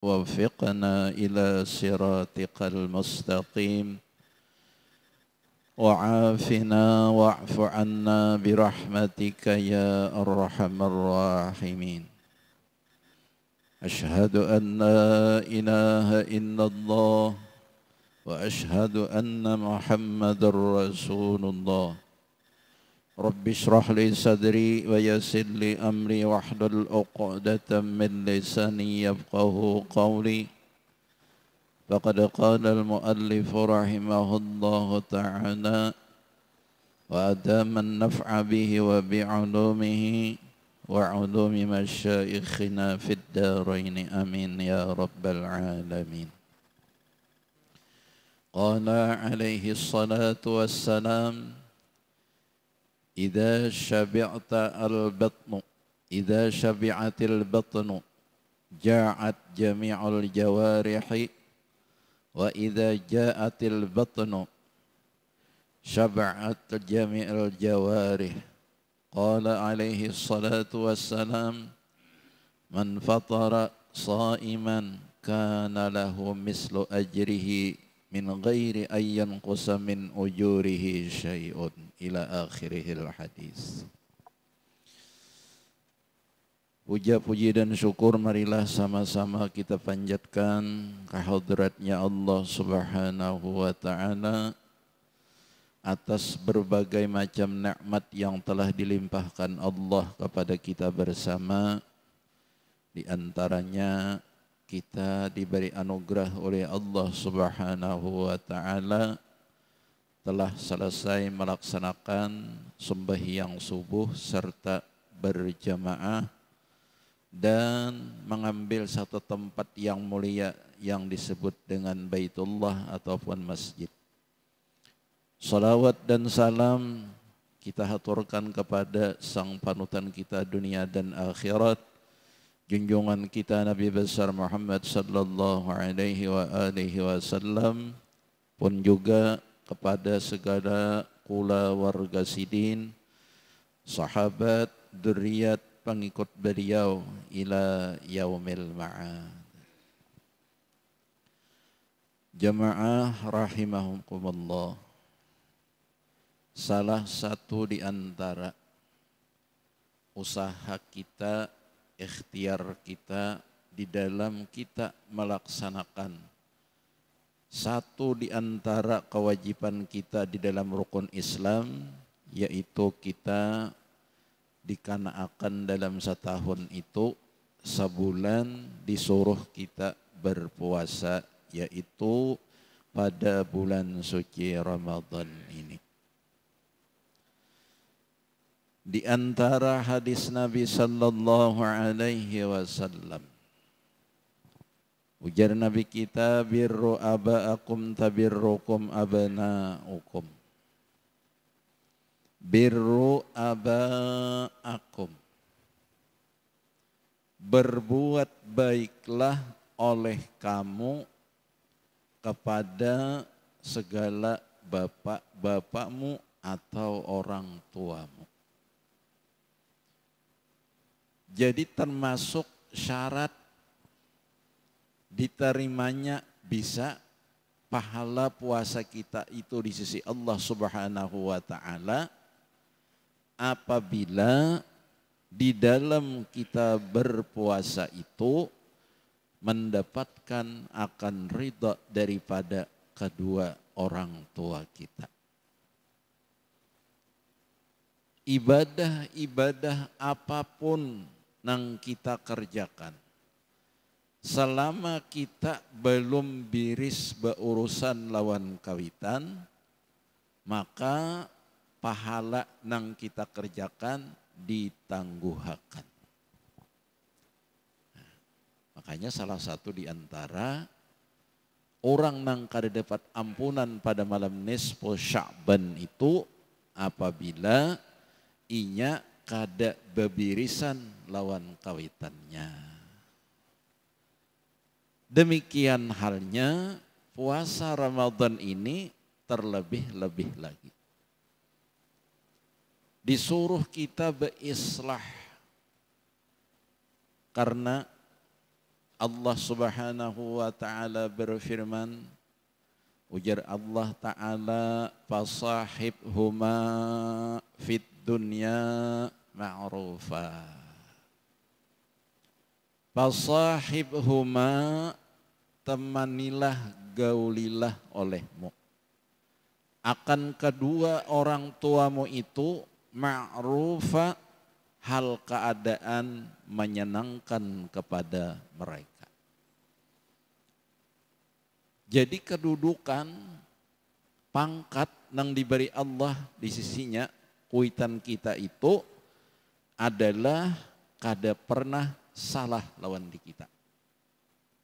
وفقنا إلى صراطك المستقيم وعافنا واعف عنا برحمتك يا أرحم الراحمين. أشهد أن لا إله إلا الله وأشهد أن محمد رسول الله. رب اشرح لي صدري ويسر لي أمري واحلل عقدة من لساني يفقهوا قولي. فقد قال المؤلف رحمه الله تعالى وأدام النفع به وبعلومه وعلوم مشايخنا في الدارين آمين يا رب العالمين. قال عليه الصلاة والسلام إذا شبعت البطن جاعت جميع الجوارح وإذا جاءت البطن شبعت جميع الجوارح. قال عليه الصلاة والسلام من فطر صائما كان له مثل أجره من غير أن ينقص من أجوره شيء إلى آخره الحديث. Puja, puji dan syukur marilah sama-sama kita panjatkan kehadratnya Allah Subhanahu wa Ta'ala atas berbagai macam nikmat yang telah dilimpahkan Allah kepada kita bersama. Di antaranya kita diberi anugerah oleh Allah Subhanahu wa Ta'ala telah selesai melaksanakan sembahyang subuh serta berjamaah dan mengambil satu tempat yang mulia yang disebut dengan Baitullah ataupun masjid. Salawat dan salam kita haturkan kepada sang panutan kita dunia dan akhirat, junjungan kita Nabi besar Muhammad sallallahu alaihi wasallam, pun juga kepada segala kula warga sidin, sahabat, dzurriyyat, pengikut beliau ila yaumil ma'ad. Jamaah rahimahukumullah, salah satu di antara usaha kita, ikhtiar kita di dalam kita melaksanakan satu di antara kewajiban kita di dalam rukun Islam, yaitu kita dikarenakan dalam setahun itu sebulan disuruh kita berpuasa, yaitu pada bulan suci Ramadan ini. Di antara hadis Nabi sallallahu alaihi wasallam, ujar Nabi kita, birru aba'akum tabirrukum abana'ukum. Birru aba'akum, berbuat baiklah oleh kamu kepada segala bapak-bapakmu atau orang tuamu. Jadi termasuk syarat diterimanya bisa pahala puasa kita itu di sisi Allah Subhanahu wa Ta'ala apabila di dalam kita berpuasa itu mendapatkan akan ridha daripada kedua orang tua kita. Ibadah-ibadah apapun yang kita kerjakan, selama kita belum biris berurusan lawan kawitan, maka pahala yang kita kerjakan ditangguhakan. Makanya salah satu di antara orang yang kada dapat ampunan pada malam nisfu Sya'ban itu apabila inya kada bebirisan lawan kawitannya. Demikian halnya puasa Ramadan ini terlebih-lebih lagi. Disuruh kita berislah karena Allah Subhanahu wa taala berfirman, ujar Allah taala, fasahibhuma fid dunya ma'rufa. Fasahibhuma, temanilah, gaulilah olehmu akan kedua orang tuamu itu ma'rufa, hal keadaan menyenangkan kepada mereka. Jadi kedudukan pangkat yang diberi Allah di sisinya, kuitan kita itu adalah kada pernah salah lawan di kita.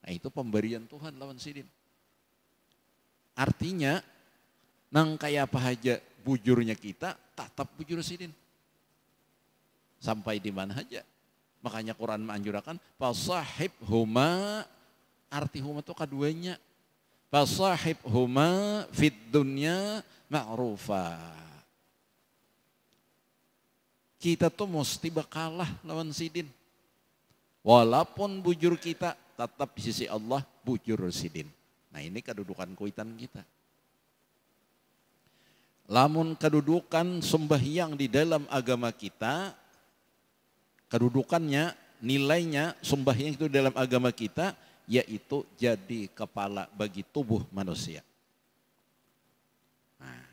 Nah itu pemberian Tuhan lawan sidin. Artinya nang kayak apa aja bujurnya kita, tetap bujur sidin. Sampai di mana aja. Makanya Quran menganjurkan, fasahibhuma, arti huma itu keduanya. Fasahibhuma fid dunya ma'rufa. Kita tuh mesti bakalah lawan sidin. Walaupun bujur kita, tetap di sisi Allah bujur sidin. Nah ini kedudukan kuitan kita. Lamun kedudukan sembahyang di dalam agama kita, kedudukannya, nilainya sembahyang itu dalam agama kita, yaitu jadi kepala bagi tubuh manusia. Nah,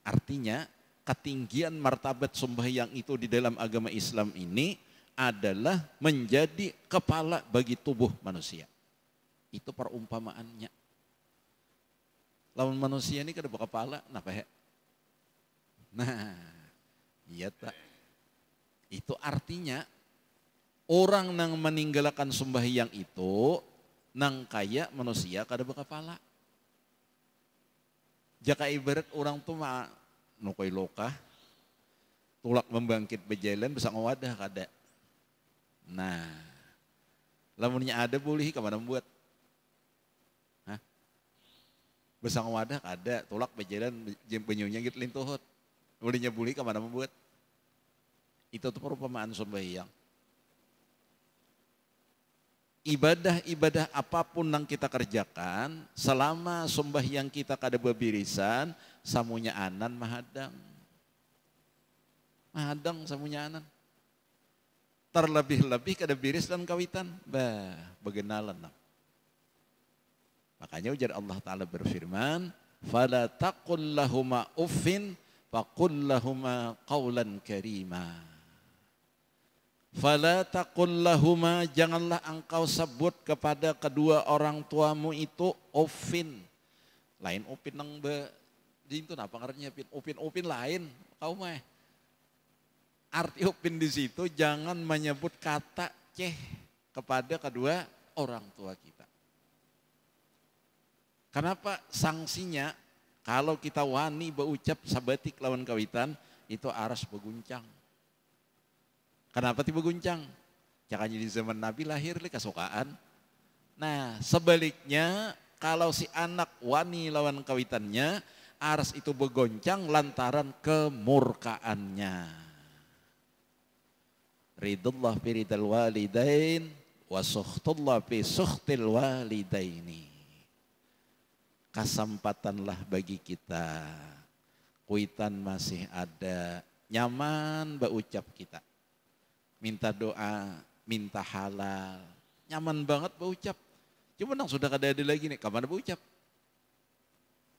artinya ketinggian martabat sembahyang itu di dalam agama Islam ini adalah menjadi kepala bagi tubuh manusia. Itu perumpamaannya. Lawan manusia ini kada kepala, kenapa ya? Nah, iya tak. Itu artinya orang yang meninggalkan sembahyang itu nang kaya manusia kada berkepala. Jaka ibarat orang tuh mah nukoi loka, tulak membangkit berjalan bisa ngawadah kada. Nah, lamunnya ada boleh kemana membuat? Besang wadah ada, tulak berjalan benyunya gitu lintuhut. Bolehnya buli kemana membuat? Itu tuh perumpamaan sembahyang. Ibadah-ibadah apapun yang kita kerjakan, selama sembahyang kita kada bebirisan, samunya anan mahadang. Mahadang samunya anan. Terlebih-lebih kada biris dan kawitan. Begenalan. Makanya ujar Allah Ta'ala berfirman, fala taqul lahuma uffin faqul lahuma qawlan karima. Fala taqul lahuma, janganlah engkau sebut kepada kedua orang tuamu itu uffin. Lain upin nang itu apa ngaranya upin? Upin lain, kau mah. Arti upin di situ jangan menyebut kata ceh kepada kedua orang tua kita. Kenapa sanksinya kalau kita wani berucap sabatik lawan kawitan itu aras beguncang. Kenapa tiba guncang? Jangan di zaman Nabi lahir kesukaan. Nah sebaliknya kalau si anak wani lawan kawitannya aras itu begoncang lantaran kemurkaannya. Ridullah fi ridal walidain wa sukhtullah fi sukhtil walidaini. Kesempatanlah bagi kita, kuitan masih ada, nyaman berucap kita, minta doa, minta halal, nyaman banget berucap. Cuma nang sudah kada ada lagi nih, kemana berucap?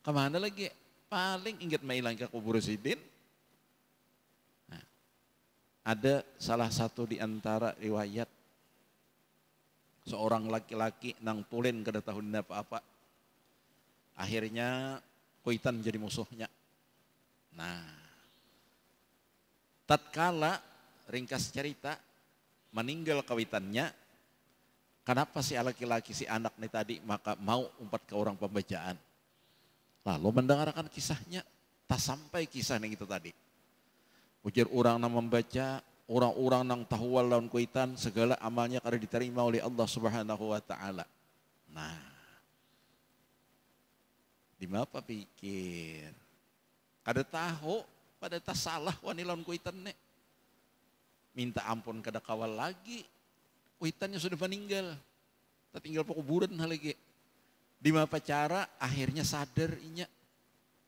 Kemana lagi? Paling ingat mailang ke kubur sidin. Nah, ada salah satu di antara riwayat seorang laki-laki nang tulen kada tahun apa-apa. Akhirnya kuitan jadi musuhnya. Nah, tatkala ringkas cerita meninggal kawitannya, kenapa si laki-laki si anak nih tadi maka mau umpat ke orang pembacaan. Lalu mendengarkan kisahnya, tak sampai kisah yang itu tadi. Ujar orang yang membaca, orang-orang yang tahu lawan kuitan, segala amalnya kada diterima oleh Allah Subhanahu wa taala. Nah, di apa pikir? Kada tahu, pada tak salah wani lawan kuitan nek. Minta ampun kada kawal lagi. kuitannya sudah meninggal. Tak tinggal pekuburan lagi. Di apa cara akhirnya sadar inya.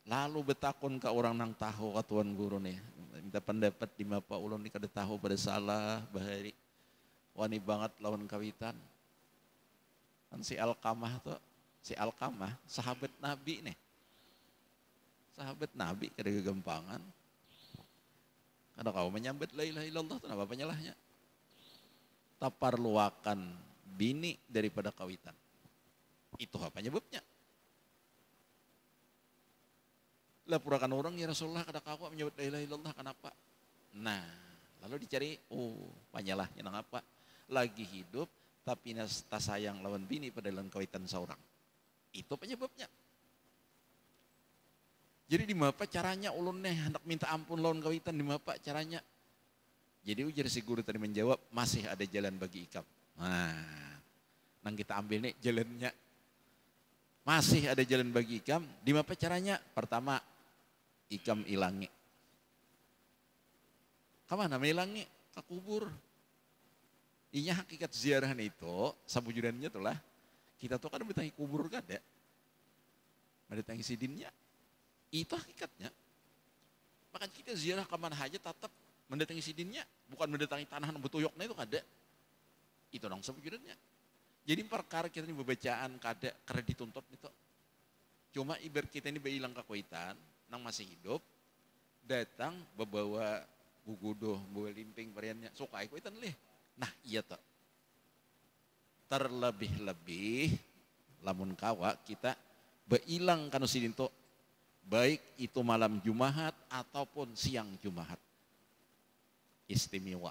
Lalu betakon ke orang nang tahu ke tuan guru nih. Minta pendapat di apa ulun ni kada tahu pada salah bahari. Wani banget lawan kawitan. Kan si Alqamah tuh, si Alqamah sahabat Nabi nih. Sahabat Nabi kada kegampangan. Kada kau menyambut la ilaha illallah itu apa penyalahnya? Tapar luakan bini daripada kawitan. Itu apa nyebabnya? Lapurakan orang ya Rasulullah kada kau menyebut la ilaha illallah kenapa? Nah, lalu dicari, penyalahnya nang apa? Lagi hidup tapi tak sayang lawan bini pada dalam kawitan seorang. Itu penyebabnya. Jadi di apa caranya ulun hendak minta ampun lawan kawitan di apa caranya? Jadi ujar si guru tadi menjawab masih ada jalan bagi ikam. Nah, nang kita ambil nih jalannya. Masih ada jalan bagi ikam. Di apa caranya? Pertama, ikam ilangi. Kemana ilangi? Ke kubur. Inya hakikat ziarah itu, sabujudannya tuh lah. Kita tuh kan bertangi kubur kan ya. Bertangi sidinnya. Itu hakikatnya. Maka kita ziarah kemana aja tetap mendatangi sidinnya. Bukan mendatangi tanah yang betuyoknya itu kada. Itu dong sabujudannya. Jadi perkara kita ini bebacaan kada karena dituntut itu. Cuma ibarat kita ini berhilang kekuitan, nang masih hidup, datang membawa gugudoh, bawa limping variannya, suka kuitan leh. Nah iya toh. Terlebih-lebih, lamun kawa kita berhilang kanu sidin to, baik itu malam Jumat ataupun siang Jumat. Istimewa.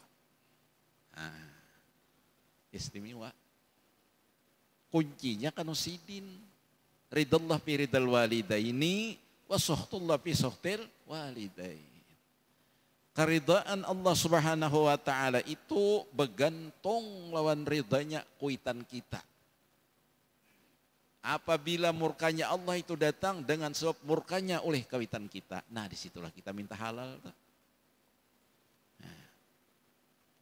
Nah, istimewa. Kuncinya kanu sidin. Ridallah fi ridal walidaini wa suhtullah fi suhtil walidain. Keridaan Allah Subhanahu wa taala itu bergantung lawan ridanya kuitan kita. Apabila murkanya Allah itu datang dengan sebab murkanya oleh kawitan kita. Nah disitulah kita minta halal. Nah,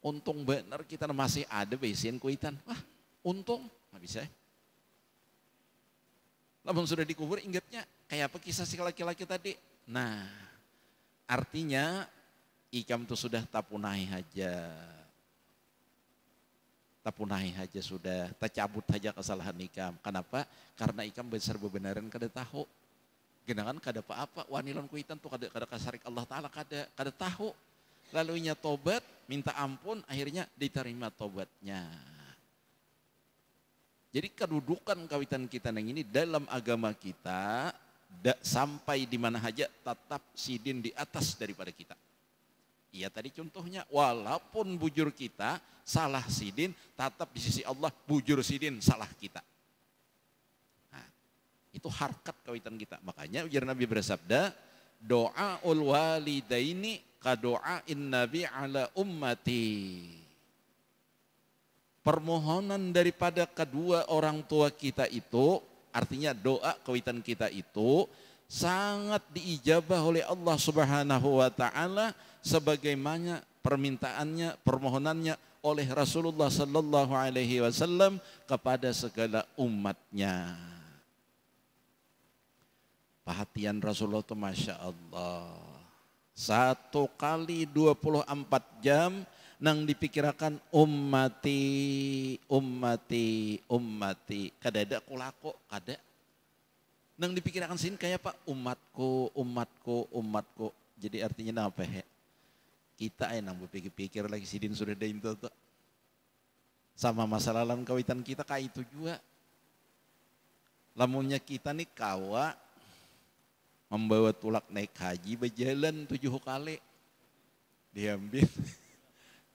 untung benar kita masih ada besian kuitan. Wah untung nggak bisa. Lamun sudah dikubur ingatnya kayak apa kisah si laki-laki tadi. Nah artinya ikam itu sudah tapunai haja. Tapunai haja sudah, tercabut haja kesalahan ikam. Kenapa? Karena ikam besar bebenaran kada tahu. Genangan kada apa-apa, wanilan kuitan tuh kada kasarik Allah Ta'ala kada tahu. Lalunya tobat, minta ampun, akhirnya diterima tobatnya. Jadi kedudukan kawitan kita yang ini dalam agama kita sampai di mana saja tetap sidin di atas daripada kita. Iya tadi contohnya walaupun bujur kita salah sidin tetap di sisi Allah bujur sidin salah kita. Nah, itu harkat kawitan kita. Makanya ujar Nabi bersabda doaul walidaini ka doain nabi ala ummati. Permohonan daripada kedua orang tua kita itu, artinya doa kawitan kita itu sangat diijabah oleh Allah Subhanahu wa taala sebagaimana permintaannya, permohonannya oleh Rasulullah sallallahu alaihi wasallam kepada segala umatnya. Perhatian Rasulullah itu Masya Allah. 1 kali 24 jam nang dipikirakan ummati, ummati, ummati. Kada ada kulako, kada. Nang dipikirakan sini kayak apa? Umatku, umatku, umatku. Jadi artinya apa he? Kita nang berpikir-pikir lagi sidin sudah ada itu tuh. Sama masalah lawan kawitan kita kayak itu juga. Lamunnya kita nih kawa membawa tulak naik haji berjalan 7 kali. Diambil.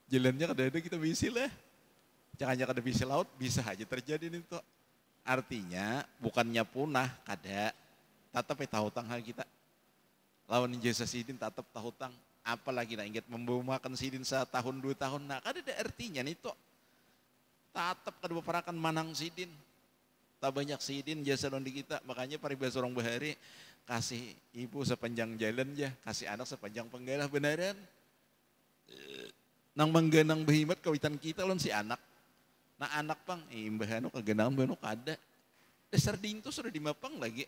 Jalannya kadang-kadang kita bisi lah. Jangan kada bisi laut, bisa aja terjadi nih tuh. Artinya bukannya punah, kada. Tetap tahu tang hal kita. Lawan jasa sidin tetap tahu tang. Apalagi nak ingat membawa makan sidin 1 tahun 2 tahun. Nah kada ada artinya nih tuh. Tetap kada beperakan manang sidin. Tak banyak sidin jasa lawan di kita. Makanya paribasa orang bahari kasih ibu sepanjang jalan ya, kasih anak sepanjang penggalah benaran. Nang mengganang behimat kawitan kita lawan si anak. Nah anak pang, imbah anu kagenang anu kada. Dasar dintu sudah dimapang lagi.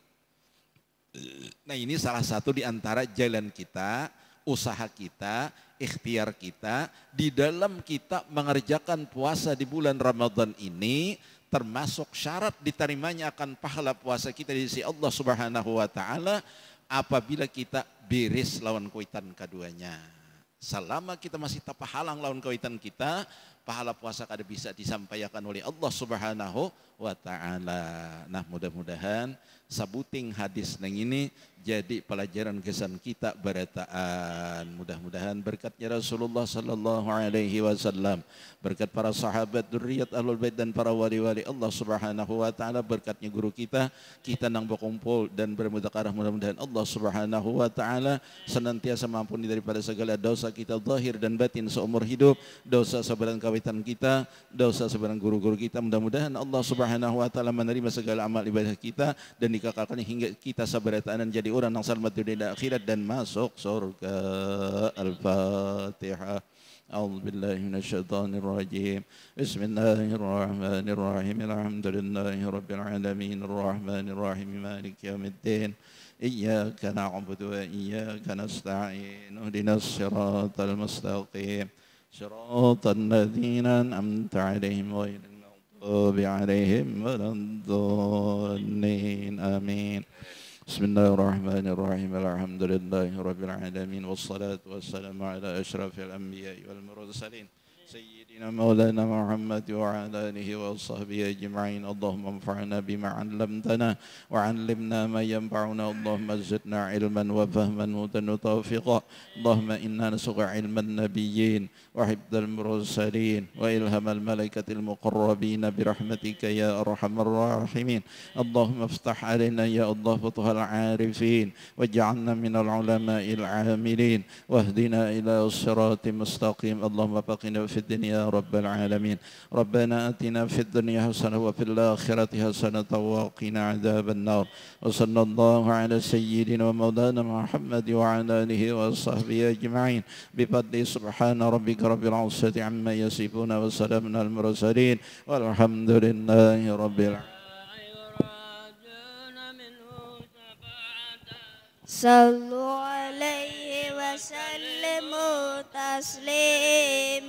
Nah ini salah satu di antara jalan kita, usaha kita, ikhtiar kita di dalam kita mengerjakan puasa di bulan Ramadan ini, termasuk syarat diterimanya akan pahala puasa kita di sisi Allah Subhanahu wa taala apabila kita beres lawan kuitan keduanya. Selama kita masih tak halang lawan kuitan kita, pahala puasa kada bisa disampaikan oleh Allah Subhanahu wa taala. Nah, mudah-mudahan sabuting hadis nang ini jadi pelajaran kesan kita berataan. Mudah-mudahan berkatnya Rasulullah sallallahu alaihi wasallam, berkat para sahabat, dzurriyyat ahlul bait dan para wali-wali Allah Subhanahu wa taala, berkatnya guru kita nang berkumpul dan bermudzakarah, mudah-mudahan Allah Subhanahu wa taala senantiasa mampuni daripada segala dosa kita zahir dan batin seumur hidup, dosa sebarang kawitan kita, dosa sebarang guru-guru kita. Mudah-mudahan Allah Subhanahu wa taala menerima segala amal ibadah kita dan dikekalkan hingga kita sabarataan jadi orang yang selamat dunia dan akhirat dan masuk surga. Al-Fatihah. A'udzu billahi minasyaitonir rajim. Bismillahirrahmanirrahim. Alhamdulillahi rabbil alamin arrahmanir rahim maliki yaumiddin. Iyyaka na'budu wa iyyaka nasta'in. Ihdinas siratal mustaqim. Siratal ladzina an'amta 'alaihim ghairil maghdubi 'alaihim waladdallin. Amin. Bismillahirrahmanirrahim. Alhamdulillahi rabbil alamin wassalatu wassalamu ala asyrafil anbiya'i wal mursalin sayyidina maulana Muhammad wa ala alihi wa sahbihi ajma'in. Allahumma anfa'na bima 'allamtana wa 'allimna ma yanfa'una. Allahumma zidna ilman wa fahman wa tawfiqa. Allahumma inna nas'aluka 'ilman nabiyyin wa hifdzal mursalin wa ilhamal malaikatil muqarrabin bi rahmatika ya arhamar rahimin. Allahumma iftah 'alaina ya Allah futuhal 'arifin waj'alna minal 'ulama'il 'amilin wahdina ila siratal mustaqim. Allahumma faqina fid dunya rabbal alamin. Rabbana atina fid dunya hasanah wa fil akhirati hasanah wa qina adzaban nar. Wa sallallahu ala sayyidina wa maulana Muhammad wa ala alihi wa sahbihi ajma'in. Bi fadli subhana rabbika rabbil izzati amma yasifun wa salamun al mursalin walhamdulillahi rabbil alamin. Sallu alaihi wa sallimu taslim.